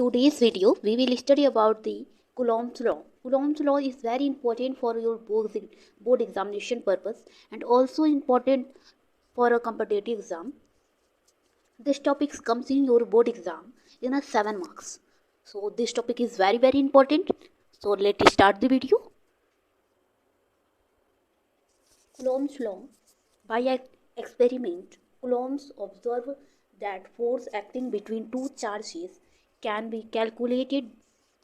today's video, we will study about the Coulomb's law. Coulomb's law is very important for your board examination purpose and also important for a competitive exam. This topic comes in your board exam in a 7 marks. So this topic is very important. So let's start the video. Coulomb's law. By experiment, Coulombs observe that force acting between two charges can be calculated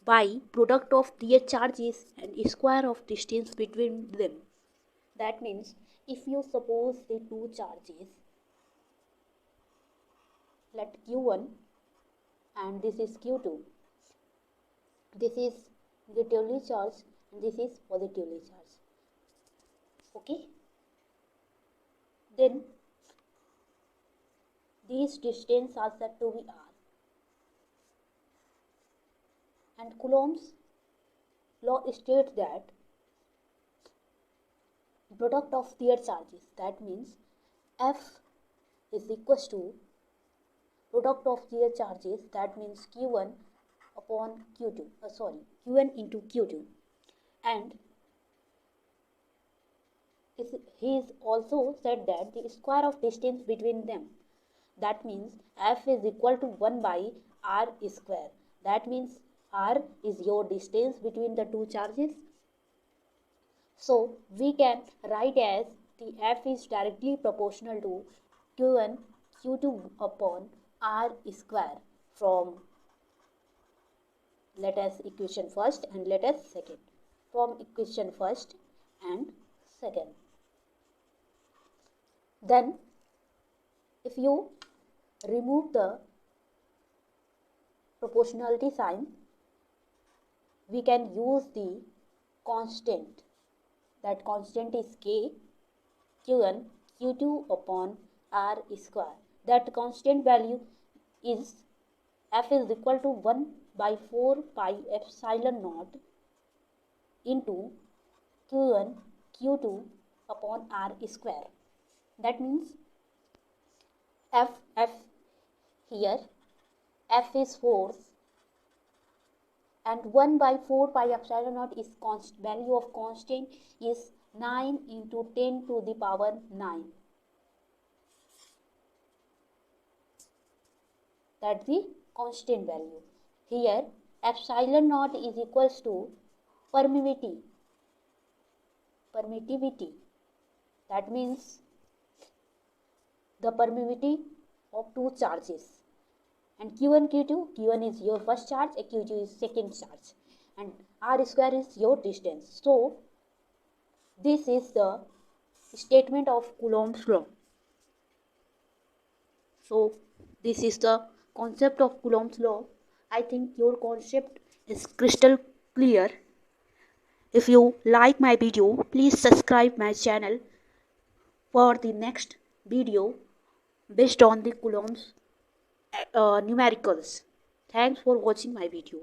by product of their charges and square of distance between them. That means if you suppose the two charges, let Q1 and this is Q2, this is negatively charged and this is positively charged. Okay, then these distances are said to be R. And Coulomb's law states that product of their charges, that means F is equals to product of their charges, that means Q1 upon Q2, Q1 into Q2. And he is also said that the square of distance between them, that means F is equal to 1 by R square. That means R is your distance between the two charges. So we can write as the F is directly proportional to Q1 Q2 upon R square from, let us equation first and let us second. From equation first and second. Then if you remove the proportionality sign, we can use the constant. That constant is K, Q1 Q2 upon R square. That constant value is F is equal to 1 by 4 pi epsilon naught into Q1 Q2 upon R square. That means F here, F is force and 1 by 4 pi epsilon naught is value of constant is 9 into 10 to the power 9. That's the constant value. Here epsilon naught is equals to permittivity. That means the permittivity of two charges. And Q1 Q2, Q1 is your first charge and Q2 is second charge, and R square is your distance. So this is the statement of Coulomb's law. So this is the concept of Coulomb's law. I think your concept is crystal clear. If you like my video, please subscribe my channel for the next video based on the Coulomb's numericals. Thanks for watching my video.